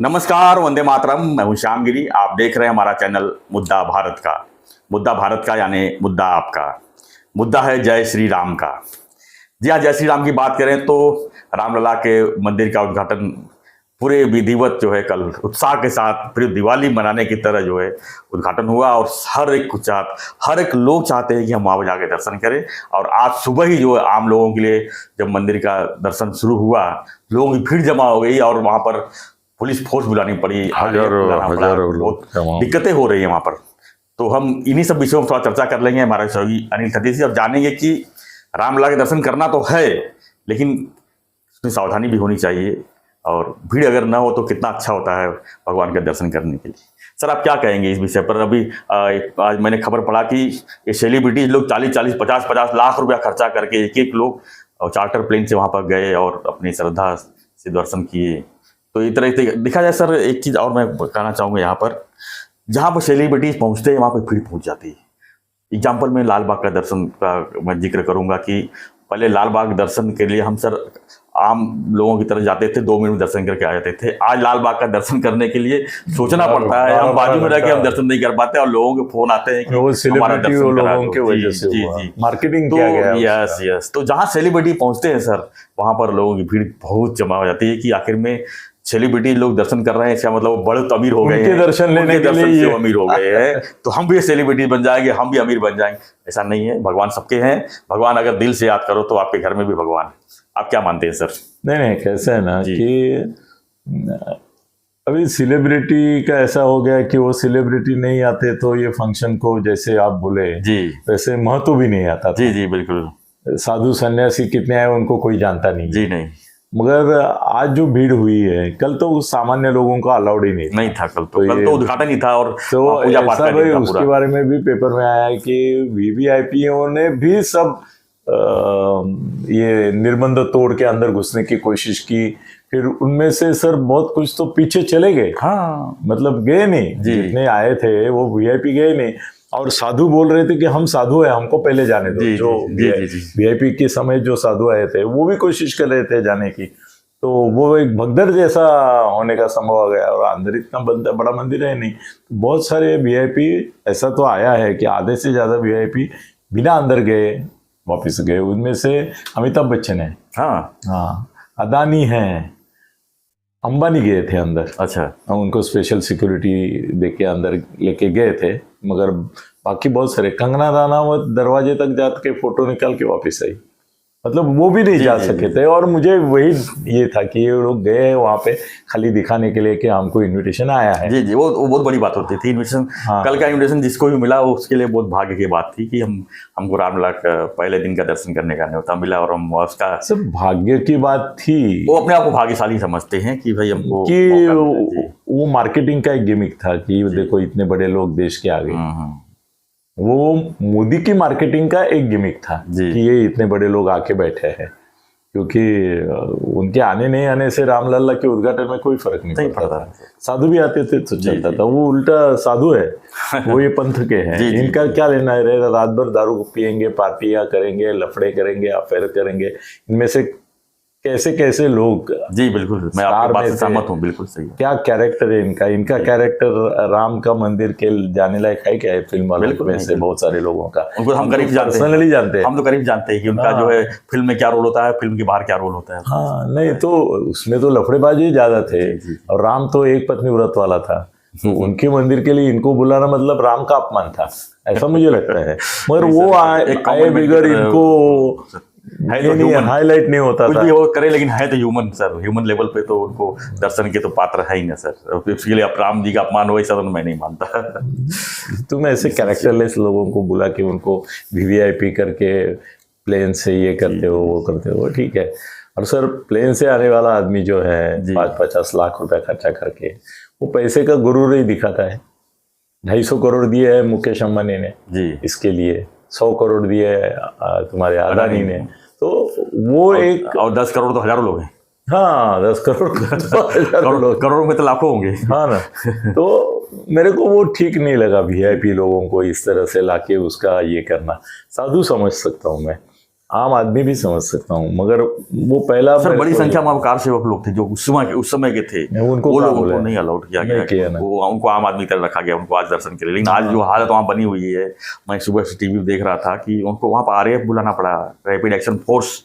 नमस्कार, वंदे मातरम। मैं हूं श्याम गिरी। आप देख रहे हैं हमारा चैनल मुद्दा भारत का। मुद्दा भारत का यानी मुद्दा आपका। मुद्दा है जय श्री राम का। जी हाँ, जय श्री राम की बात करें तो रामलला के मंदिर का उद्घाटन पूरे विधिवत जो है कल उत्साह के साथ पूरी दिवाली मनाने की तरह जो है उद्घाटन हुआ। और हर एक लोग चाहते हैं कि हम वहाँ जाके दर्शन करें। और आज सुबह ही जो है आम लोगों के लिए जब मंदिर का दर्शन शुरू हुआ, लोगों की भीड़ जमा हो गई और वहाँ पर पुलिस फोर्स बुलानी पड़ी, हजारों बहुत दिक्कतें हो रही है वहाँ पर। तो हम इन्हीं सब विषयों में थोड़ा चर्चा कर लेंगे हमारे सहयोगी अनिल खत्री से। अब जानेंगे कि रामलला के दर्शन करना तो है, लेकिन उसमें सावधानी भी होनी चाहिए और भीड़ अगर ना हो तो कितना अच्छा होता है भगवान के दर्शन करने के लिए। सर, आप क्या कहेंगे इस विषय पर? अभी आज मैंने खबर पढ़ा कि ये सेलिब्रिटीज लोग 40-40, 50-50 लाख रुपया खर्चा करके एक लोग चार्टर प्लेन से वहाँ पर गए और अपनी श्रद्धा से दर्शन किए। तो इस तरह से देखा जाए सर, एक चीज़ और मैं कहना चाहूँगा, यहाँ पर जहाँ पर सेलिब्रिटीज पहुँचते हैं वहाँ पर भीड़ पहुँच जाती है। एग्जाम्पल में लाल बाग का दर्शन का मैं जिक्र करूँगा कि पहले लाल बाग दर्शन के लिए हम सर आम लोगों की तरह जाते थे, 2 मिनट में दर्शन करके आ जाते थे। आज लाल बाग का दर्शन करने के लिए सोचना पड़ता है, हम बाजू में रह के हम दर्शन नहीं कर पाते और लोगों के फोन आते हैं कि वो हमारा दर्शन करा लोगों दो। की वजह से जी मार्केटिंग तो किया गया। यस तो जहाँ सेलिब्रिटी पहुँचते हैं सर, वहाँ पर लोगों की भीड़ बहुत जमा हो जाती है कि आखिर में सेलिब्रिटी लोग दर्शन कर रहे हैं, इसका मतलब वो बड़े तो अमीर हो गए हैं, दर्शन लेने के लिए से अमीर हो गए हैं तो हम भी सेलिब्रिटी बन जाएंगे, हम भी अमीर बन जाएंगे। ऐसा नहीं है, भगवान सबके हैं। भगवान अगर दिल से याद करो तो आपके घर में भी भगवान है। आप क्या मानते हैं सर? नहीं, कैसे है ना कि अभी सेलिब्रिटी का ऐसा हो गया कि वो सेलिब्रिटी नहीं आते तो ये फंक्शन को, जैसे आप बोले जी, वैसे महत्व भी नहीं आता था। जी बिल्कुल। साधु सन्यासी कितने आए उनको कोई जानता नहीं। जी नहीं, मगर आज जो भीड़ हुई है, कल तो सामान्य लोगों का अलाउड ही नहीं था। कल तो उद्घाटन ही था और तो पूजा पाठ ऐसा भाई उसके बारे में भी पेपर में आया है कि वीवीआईपीओ ने भी सब ये निर्बंध तोड़ के अंदर घुसने की कोशिश की। फिर उनमें से सर बहुत कुछ तो पीछे चले गए। हाँ, मतलब गए नहीं, जितने आए थे वो वीआईपी गए नहीं। और साधु बोल रहे थे कि हम साधु हैं, हमको पहले जाने दो। जो वीआईपी के समय जो साधु आए थे वो भी कोशिश कर रहे थे जाने की। तो वो एक भगदड़ जैसा होने का संभव आ गया। और अंदर इतना बड़ा मंदिर है नहीं, बहुत सारे वीआईपी ऐसा तो आया है कि आधे से ज्यादा वीआईपी बिना अंदर गए वापिस गए। उनमें से अमिताभ बच्चन है, हाँ, अदानी है, अंबानी गए थे अंदर। अच्छा, उनको स्पेशल सिक्योरिटी देके अंदर लेके गए थे। मगर बाकी बहुत सारे, कंगना रनावत दरवाजे तक जाके के फोटो निकाल के वापस आई, मतलब वो भी नहीं जा सके थे। और मुझे वही ये था कि ये लोग गए वहाँ पे खाली दिखाने के लिए कि हमको इनविटेशन आया है। जी वो बहुत बड़ी बात होती थी इनविटेशन। हाँ। कल का इनविटेशन जिसको भी मिला उसके लिए बहुत भाग्य की बात थी कि हमको रामलला का पहले दिन का दर्शन करने का न्योता मिला और हम उसका सब भाग्य की बात थी। वो अपने आप को भाग्यशाली समझते हैं कि भाई हमको कि वो मार्केटिंग का एक गिमिक था कि देखो इतने बड़े लोग देश के आ गए। वो मोदी की मार्केटिंग का एक गिमिक था कि ये इतने बड़े लोग आके बैठे हैं। क्योंकि उनके आने नहीं आने से रामलला के उद्घाटन में कोई फर्क नहीं पड़ता था। साधु भी आते थे तो चलता था। वो उल्टा साधु है, वो ये पंथ के हैं। इनका क्या लेना है? रात भर दारू पियेंगे, पार्टियां करेंगे, लफड़े करेंगे, अफेयर करेंगे। इनमें से कैसे कैसे लोग। जी बिल्कुल, मैं आपकी बात से सहमत हूँ, बिल्कुल सही। क्या कैरेक्टर है इनका कैरेक्टर राम का मंदिर के जाने लायक है क्या है? फिल्म वालों में से बहुत सारे लोगों का उनको हम करीब पर्सनली जानते हैं। हम तो करीब जानते हैं कि उनका जो है फिल्म में क्या रोल होता है, फिल्म के बाहर क्या रोल होता है। हाँ, नहीं तो उसमें तो लफड़ेबाजी ज्यादा थे। और राम तो एक पत्नी व्रत वाला था, तो उनके मंदिर के लिए इनको बुलाना मतलब राम का अपमान था, ऐसा मुझे लगता है। मगर वो आए बगैर इनको हाईलाइट नहीं होता कुछ भी वो करे, लेकिन है तो ह्यूमन सर। ह्यूमन लेवल पे तो उनको दर्शन के तो पात्र है ही ना सर। उसके लिए राम जी का अपमान हो ऐसा तो मैं नहीं मानता। तुम ऐसे कैरेक्टरलेस लोगों को बुला के उनको वीवीआईपी करके प्लेन से ये करते हो वो करते हो, ठीक है। और सर प्लेन से आने वाला आदमी जो है 50 लाख रुपया खर्चा करके, वो पैसे का गुरूर ही दिखाता है। 250 करोड़ दिए है मुकेश अंबानी ने इसके लिए, 100 करोड़ दिए तुम्हारे अदानी ने, तो वो एक और 10 करोड़ तो हजारों लोग हैं। हाँ, 10 करोड़ करोड़ों में तो लाखों होंगे। हाँ ना। तो मेरे को वो ठीक नहीं लगा वीआईपी लोगों को इस तरह से लाके उसका ये करना। साधु समझ सकता हूँ मैं, आम आदमी भी समझ सकता हूँ, मगर वो पहला सर बड़ी संख्या में कार सेवक लोग थे जो उस समय के थे, उनको वो लोगों को नहीं अलाउड किया गया, वो उनको आम आदमी की तरह रखा गया, उनको आज दर्शन के लिए। लेकिन आज जो हालत वहाँ बनी हुई है, मैं सुबह से टीवी देख रहा था कि उनको वहाँ पर RAF बुलाना पड़ा, रैपिड एक्शन फोर्स,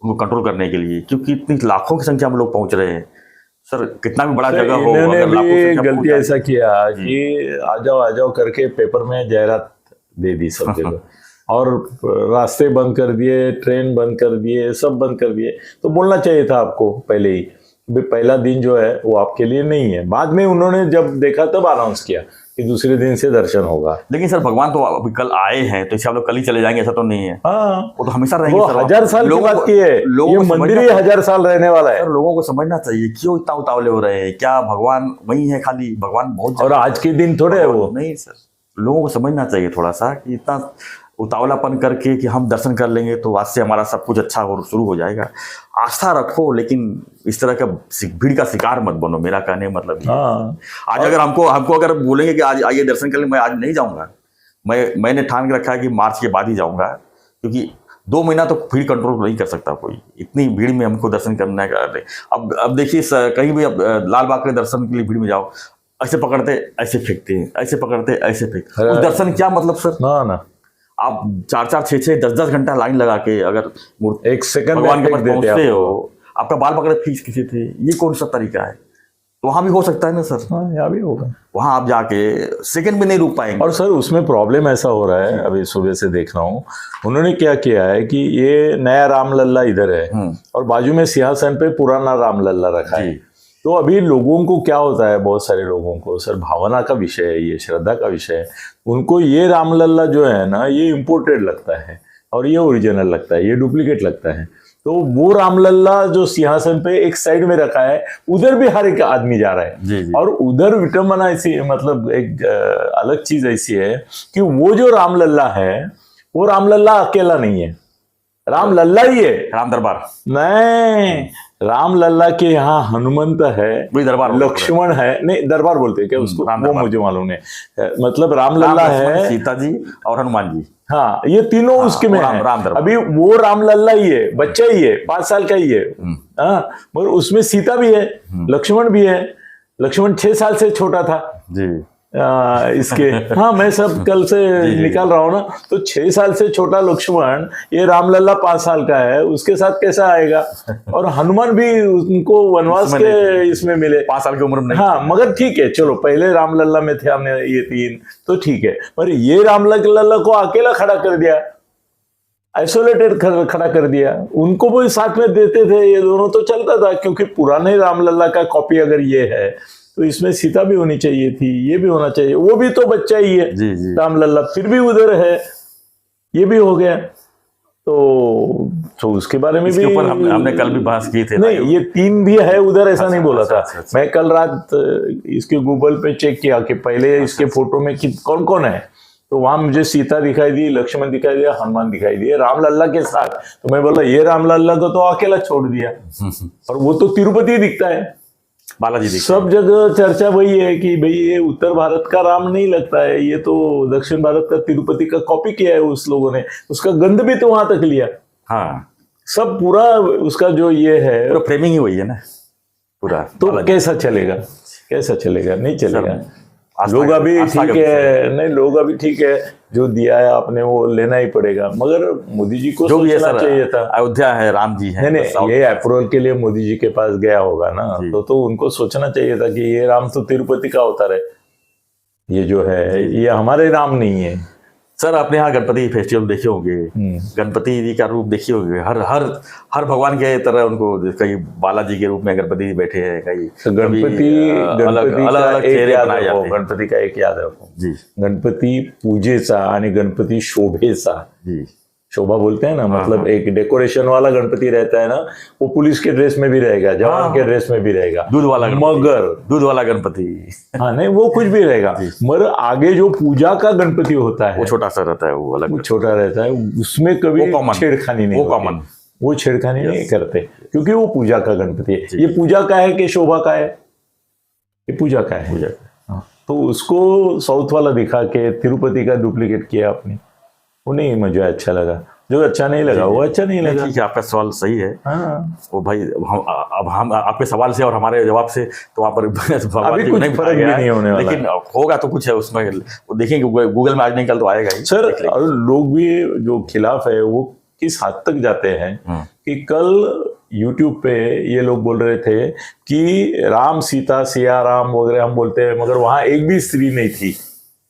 उनको कंट्रोल करने के लिए, क्योंकि इतनी लाखों की संख्या में लोग पहुंच रहे हैं। सर कितना भी बड़ा जगह हो, इन्होंने भी गलती ऐसा किया कि आ जाओ करके पेपर में जाहिरात दे दी सब जगह, और रास्ते बंद कर दिए, ट्रेन बंद कर दिए, सब बंद कर दिए। तो बोलना चाहिए था आपको पहले ही, पहला दिन जो है वो आपके लिए नहीं है। बाद में उन्होंने जब देखा तब अनाउंस किया कि दूसरे दिन से दर्शन होगा। लेकिन सर भगवान तो अभी कल आए हैं, तो इसे आप लोग कल ही चले जाएंगे ऐसा तो नहीं है। हाँ, वो तो हमेशा रहेंगे। वो 1000 साल की बात की है, ये मंदिर ही 1000 साल रहने वाला है। लोगों को समझना चाहिए क्यों इतना उतावले हो रहे हैं। क्या भगवान वही है खाली? भगवान बहुत, और आज के दिन थोड़े है वो। नहीं सर, लोगों को समझना चाहिए थोड़ा सा कि इतना उतावलापन करके कि हम दर्शन कर लेंगे तो आज से हमारा सब कुछ अच्छा शुरू हो जाएगा। आस्था रखो, लेकिन इस तरह का भीड़ का शिकार मत बनो। मेरा कहने मतलब आज अगर हमको अगर बोलेंगे कि आज आइए दर्शन कर ले, मैं आज नहीं जाऊंगा। मैंने ठान के रखा है कि मार्च के बाद ही जाऊंगा, क्योंकि 2 महीना तो भीड़ कंट्रोल नहीं कर सकता कोई। इतनी भीड़ में हमको दर्शन करना है। अब देखिए कहीं भी अब लाल बाग के दर्शन के लिए भीड़ में जाओ, ऐसे पकड़ते ऐसे फेंकते हैं, ऐसे पकड़ते ऐसे फेंकते। उस दर्शन क्या मतलब सर? ना आप 4-4, 6-6, 10-10 घंटा लाइन लगा के अगर 1 सेकंड भगवान के पास पहुंचते हो, आपका बाल पकड़े खींच किसी थे, ये कौन सा तरीका है? तो वहां भी हो सकता है ना सर? हाँ, यहाँ भी होगा। वहां आप जाके सेकंड में नहीं रुक पाएंगे। और सर उसमें प्रॉब्लम ऐसा हो रहा है, अभी सुबह से देख रहा हूँ, उन्होंने क्या किया है कि ये नया रामलल्ला इधर है और बाजू में सिंहासन पे पुराना रामलल्ला रखा है। तो अभी लोगों को क्या होता है, बहुत सारे लोगों को सर भावना का विषय है, ये श्रद्धा का विषय है, उनको ये रामलल्ला जो है ना ये इम्पोर्टेड लगता है और ये ओरिजिनल लगता है, ये डुप्लीकेट लगता है। तो वो रामलल्ला जो सिंहासन पे एक साइड में रखा है, उधर भी हर एक आदमी जा रहा है। जी। और उधर विटम्बना ऐसी, मतलब एक अलग चीज ऐसी है कि वो जो रामलल्ला है वो रामलल्ला अकेला नहीं है, रामलल्ला ही है। राम दरबार नहीं, रामलल्ला के यहाँ हनुमंत है, दरबार लक्ष्मण है, नहीं दरबार बोलते हैं क्या उसको, वो मुझे मालूम है। मतलब रामलल्ला है, सीता जी और हनुमान जी, हाँ ये तीनों उसके में है। अभी वो रामलल्ला ही है, बच्चा ही है, 5 साल का ही है, हाँ, मगर उसमें सीता भी है, लक्ष्मण भी है। लक्ष्मण 6 साल से छोटा था जी। इसके हाँ, मैं सब कल से निकाल रहा हूँ ना, तो 6 साल से छोटा लक्ष्मण, ये रामलल्ला 5 साल का है, उसके साथ कैसा आएगा? और हनुमान भी उनको वनवास के इसमें मिले, 5 साल की उम्र में। हाँ, मगर ठीक है, चलो पहले रामलल्ला में थे हमने ये 3, तो ठीक है, पर ये रामलल्ला को अकेला खड़ा कर दिया, आइसोलेटेड खड़ा कर दिया। उनको भी साथ में देते थे, ये दोनों तो चलता था, क्योंकि पुराने रामलल्ला का कॉपी अगर ये है तो इसमें सीता भी होनी चाहिए थी, ये भी होना चाहिए, वो भी तो बच्चा ही है रामलल्ला, फिर भी उधर है, ये भी हो गया। तो उसके बारे में भी हमने कल भी बहस की थी। नहीं, ये 3 भी है उधर, ऐसा नहीं बोला था। मैं कल रात इसके गूगल पे चेक किया कि पहले इसके फोटो में कौन कौन है, तो वहां मुझे सीता दिखाई दी, लक्ष्मण दिखाई दिया, हनुमान दिखाई दिया, रामलल्ला के साथ। तो मैं बोला ये रामलल्ला को तो अकेला छोड़ दिया, और वो तो तिरुपति दिखता है, बालाजी दिखता सब जगह चर्चा वही है कि भाई ये उत्तर भारत का राम नहीं लगता है, ये तो दक्षिण भारत का तिरुपति का कॉपी किया है उस लोगों ने, उसका गंध भी तो वहां तक लिया। हाँ, सब पूरा उसका जो ये है पूरा फ्रेमिंग ही वही है ना पूरा। तो कैसा चलेगा, कैसा चलेगा? नहीं चलेगा। लोग अभी ठीक है, नहीं लोग अभी ठीक है, जो दिया है आपने वो लेना ही पड़ेगा, मगर मोदी जी को सोचना चाहिए था। अयोध्या है, राम जी है, नहीं ये अप्रूवल के लिए मोदी जी के पास गया होगा ना, तो उनको सोचना चाहिए था कि ये राम तो तिरुपति का अवतार है, ये जो है ये हमारे राम नहीं है। सर आपने यहाँ गणपति फेस्टिवल देखे होंगे, गणपति जी का रूप देखे होंगे, हर भगवान के तरह उनको, कहीं बालाजी के रूप में गणपति बैठे हैं, कहीं गणपती अलग चेहरे बनाए जाते हैं। गणपती का एक याद रखो जी, गणपती पूजेचा आणि गणपती शोभेचा, जी शोभा बोलते हैं ना, मतलब एक डेकोरेशन वाला गणपति रहता है ना, वो पुलिस के ड्रेस में भी रहेगा, जवान के ड्रेस में भी रहेगा, दूध वाला मगर दूध वाला गणपति, हाँ नहीं वो कुछ भी रहेगा, मगर आगे जो पूजा का गणपति होता है वो छोटा सा रहता है, वो अलग, वो छोटा रहता है, उसमें कभी छेड़खानी नहीं, वो छेड़खानी नहीं करते, क्योंकि वो पूजा का गणपति है। ये पूजा का है कि शोभा का है? ये पूजा का है। तो उसको साउथ वाला दिखा के तिरुपति का डुप्लीकेट किया आपने, वो नहीं मुझे अच्छा लगा। जो अच्छा नहीं लगा वो अच्छा नहीं लगा। ठीक है, आपका सवाल सही है। हाँ, वो भाई हम आपके सवाल से और हमारे जवाब से तो वहाँ पर अभी कुछ फर्क भी नहीं होने वाला, लेकिन होगा तो कुछ है उसमें, वो देखेंगे गूगल में आज नहीं कल तो आएगा ही सर। और लोग भी जो खिलाफ है वो किस हद तक जाते हैं कि कल YouTube पे ये लोग बोल रहे थे कि राम सीता सिया राम वगैरह हम बोलते हैं, मगर वहां एक भी स्त्री नहीं थी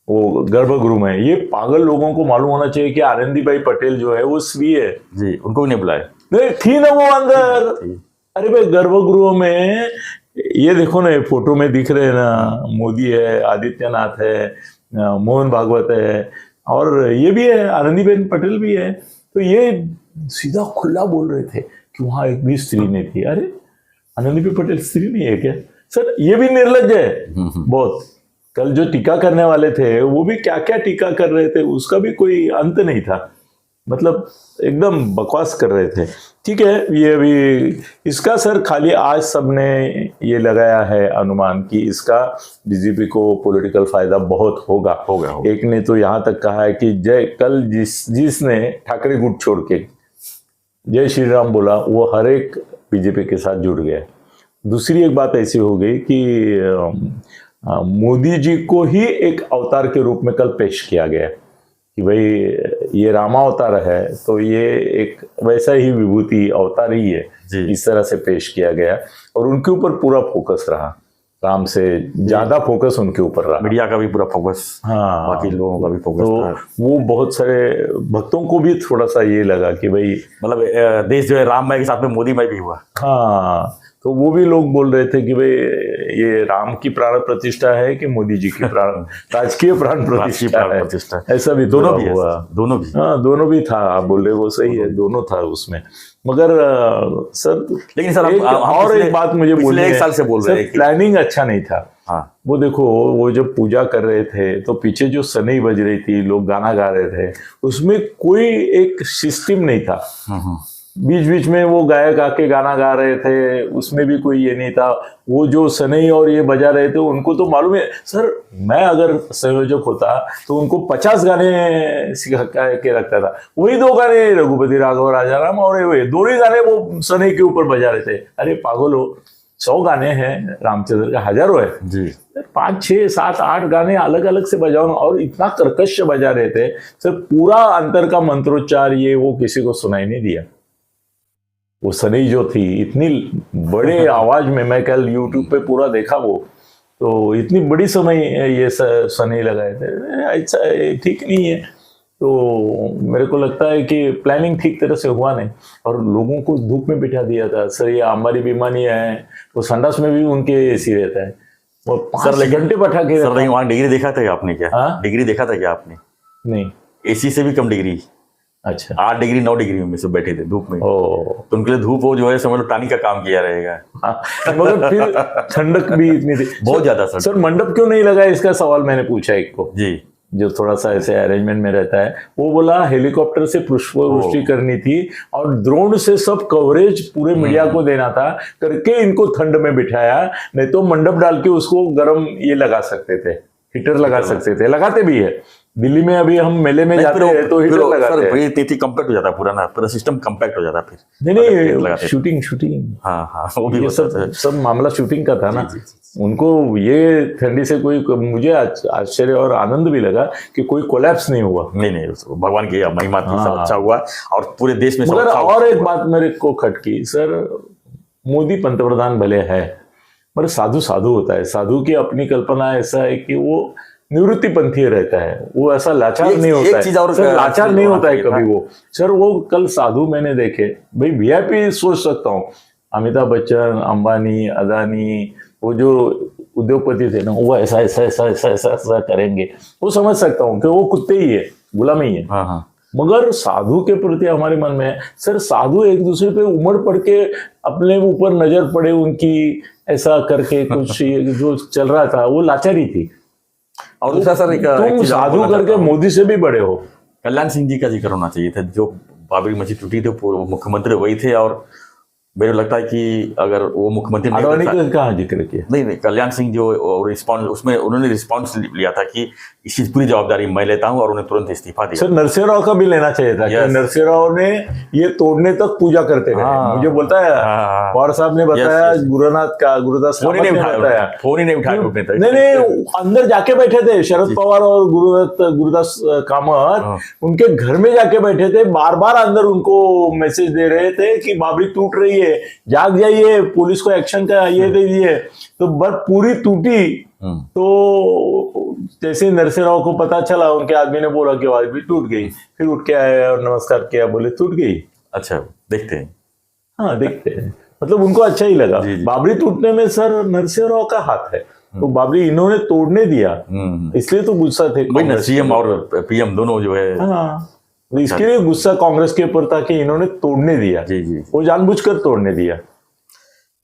वो गर्भगृह में। ये पागल लोगों को मालूम होना चाहिए कि आनंदीबाई पटेल जो है वो स्त्री है जी, उनको भी नहीं बुलाया। नहीं थी ना वो अंदर। अरे भाई गर्भगृह में ये देखो ना, ये फोटो में दिख रहे हैं ना, मोदी है, आदित्यनाथ है, मोहन भागवत है, और ये भी है, आनंदीबेन पटेल भी है। तो ये सीधा खुला बोल रहे थे कि वहां एक भी स्त्री नहीं थी। अरे आनंदीबेन पटेल स्त्री नहीं है क्या सर? ये भी निर्लज्ज है बहुत। कल जो टीका करने वाले थे वो भी क्या क्या टीका कर रहे थे, उसका भी कोई अंत नहीं था। मतलब एकदम बकवास कर रहे थे। ठीक है, ये अभी इसका सर खाली आज सबने ये लगाया है अनुमान कि इसका बीजेपी को पॉलिटिकल फायदा बहुत होगा। एक ने तो यहाँ तक कहा है कि कल जिसने ठाकरे गुट छोड़ के जय श्री राम बोला वो हर एक बीजेपी के साथ जुड़ गया। दूसरी एक बात ऐसी हो गई कि मोदी जी को ही एक अवतार के रूप में कल पेश किया गया कि भाई ये रामावतार है तो ये एक वैसा ही विभूति अवतार ही है, इस तरह से पेश किया गया। और उनके ऊपर पूरा फोकस रहा, राम से ज्यादा फोकस उनके ऊपर रहा। मीडिया का भी पूरा फोकस, हाँ, बाकी लोगों का भी फोकस तो था। वो बहुत सारे भक्तों को भी थोड़ा सा ये लगा कि भाई मतलब देश जो है राममय के साथ में मोदीमय भी हुआ। हाँ, तो वो भी लोग बोल रहे थे कि भाई ये राम की प्राण प्रतिष्ठा है कि मोदी जी की प्राण राजकीय प्राण प्रतिष्ठा है। ऐसा भी दोनों भी हुआ, दोनों भी, हाँ दोनों भी था। आप बोल रहे वो सही है, दोनों था उसमें। मगर सर लेकिन सर और एक बात मुझे बोलनी है, 1 साल से बोल रहे हैं प्लानिंग अच्छा नहीं था। हाँ, वो देखो वो जब पूजा कर रहे थे तो पीछे जो सनई बज रही थी, लोग गाना गा रहे थे, उसमें कोई एक सिस्टम नहीं था। बीच बीच में वो गायक आके गाना गा रहे थे, उसमें भी कोई ये नहीं था। वो जो सनई और ये बजा रहे थे उनको तो मालूम है सर, मैं अगर संयोजक होता तो उनको 50 गाने सिखा के रखता था। वही 2 गाने रघुपति राघव राजा राम और वे 2 ही गाने वो सनई के ऊपर बजा रहे थे। अरे पागल हो, 100 गाने हैं रामचंद्र के, हजारों है जी, 5 6 7 8 गाने अलग अलग से बजाओ। और इतना कर्कश बजा रहे थे सर, पूरा अंतर का मंत्रोच्चार ये वो किसी को सुनाई नहीं दिया। वो सनई जो थी इतनी बड़े आवाज में, मैं कल YouTube पे पूरा देखा वो, तो इतनी बड़ी समय ये सनई लगाए थे। ऐसा ठीक नहीं है। तो मेरे को लगता है कि प्लानिंग ठीक तरह से हुआ नहीं और लोगों को धूप में बिठा दिया था। सर ये हमारी बीमारी है, तो संडास में भी उनके एसी रहता है और 5 घंटे बैठा के। सर लेकिन वहाँ डिग्री देखा था क्या आपने? क्या डिग्री देखा था क्या आपने? नहीं, एसी से भी कम डिग्री। अच्छा, 8 डिग्री 9 डिग्री में सब बैठे थे धूप में। तो उनके लिए धूप वो जो है समझ लो टानी का काम किया रहेगा। मगर फिर ठंडक भी इतनी थी बहुत ज्यादा। सर मंडप क्यों नहीं लगा, इसका सवाल मैंने पूछा एक को जी, जो थोड़ा सा ऐसे अरेंजमेंट में रहता है। वो बोला हेलीकॉप्टर से पुष्पवृष्टि करनी थी और ड्रोन से सब कवरेज पूरे मीडिया को देना था, करके इनको ठंड में बिठाया। नहीं तो मंडप डाल के उसको गर्म ये लगा सकते थे, हीटर लगा सकते थे, लगाते भी है। दिल्ली में अभी हम मेले में जाते हैं तो हीटर लगाते हैं। सर कम्पैक्ट हो जाता है पूरा ना, पूरा सिस्टम कम्पैक्ट हो जाता है फिर। नहीं शूटिंग हाँ वो भी ये सब मामला शूटिंग का था ना। उनको ये ठंडी से कोई, मुझे आश्चर्य और आनंद भी लगा कि कोई कोलैप्स नहीं हुआ। नहीं भगवान की महिमा थी, सब अच्छा हुआ और पूरे देश में। मगर और एक बात मेरे को खटकी सर, मोदी पंतप्रधान भले है मगर साधु होता है। साधु की अपनी कल्पना ऐसा है कि वो निवृत्ति पंथी रहता है, वो ऐसा लाचार नहीं होता है। सर लाचार नहीं होता है कभी वो। सर वो कल साधु मैंने देखे, भाई वीआईपी सोच सकता हूँ, अमिताभ बच्चन, अंबानी, अदानी, वो जो उद्योगपति थे ना, वो ऐसा ऐसा ऐसा ऐसा ऐसा ऐसा करेंगे, वो समझ सकता हूँ कि वो कुत्ते ही है, गुलाम ही है। मगर साधु के प्रति हमारे मन में सर, साधु एक दूसरे पे उमड़ पड़ के अपने ऊपर नजर पड़े उनकी, ऐसा करके कुछ जो चल रहा था वो लाचारी थी। और दूसरा सर तुम साधु करके मोदी से भी बड़े हो। कल्याण सिंह जी का जिक्र होना चाहिए था, जो बाबरी मस्जिद टूटी थी, मुख्यमंत्री वही थे और मेरे को लगता है कि अगर वो मुख्यमंत्री नहीं आडवाणी बनता- का कहाँ जिक्र किया? नहीं, कल्याण सिंह जो रिस्पॉन्स उसमें उन्होंने रिस्पॉन्स लिया था कि इस चीज पूरी जवाबदारी मैं लेता हूं, और उन्हें तुरंत इस्तीफा दिया। सर नरसिंह राव का भी लेना चाहिए था। Yes. नरसिंह राव ने ये तोड़ने तक पूजा करते रहे। हाँ। मुझे बोलता है हाँ। पवार साहब ने बताया, Yes, yes. गुरुदास फोन ही नहीं कामत ने उठाया, बताया। फोन ही नहीं उठाया उठने तक। नहीं, अंदर जाके बैठे थे शरद पवार और गुरुदास कामत, उनके घर में जाके बैठे थे, बार बार अंदर उनको मैसेज दे रहे थे कि बाबरी टूट रही है, जाग जाइए, पुलिस को एक्शन का ये दे दिए। तो बस पूरी टूटी। तो जैसे नरसिंह राव को पता चला, उनके आदमी ने बोला कि बाबरी टूट गई, फिर उठ के आए और नमस्कार किया, बोले टूट गई। अच्छा, देखते हैं। हाँ, देखते हैं, मतलब उनको अच्छा ही लगा। बाबरी टूटने में सर नरसिंह राव का हाथ है, तो बाबरी इन्होंने तोड़ने दिया, इसलिए तो गुस्सा थे। वही सीएम और पीएम दोनों जो है। हाँ, तो इसके लिए गुस्सा कांग्रेस के ऊपर था कि इन्होंने तोड़ने दिया। जी जी, वो जानबूझकर तोड़ने दिया।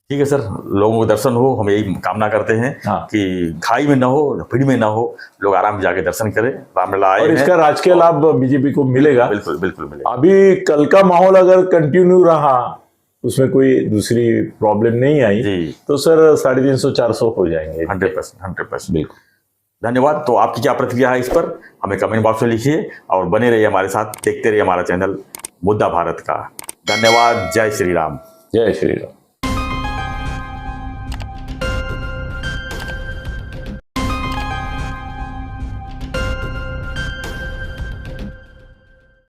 ठीक है सर, लोगों को दर्शन हो, हम यही कामना करते हैं। हाँ। कि खाई में ना हो, भीड़ में ना हो, लोग आराम से जाके दर्शन करें। रामलला आए और हैं। इसका राजकीय लाभ बीजेपी को मिलेगा। बिल्कुल बिल्कुल मिलेगा। अभी कल का माहौल अगर कंटिन्यू रहा, उसमें कोई दूसरी प्रॉब्लम नहीं आई, जी, तो सर 350-400 हो जाएंगे। 100%। बिल्कुल। धन्यवाद। तो आपकी क्या प्रतिक्रिया है इस पर, हमें कमेंट बॉक्स में लिखिए, और बने रहिए हमारे साथ, देखते रहिए हमारा चैनल मुद्दा भारत का। धन्यवाद। जय श्री राम। जय श्री राम।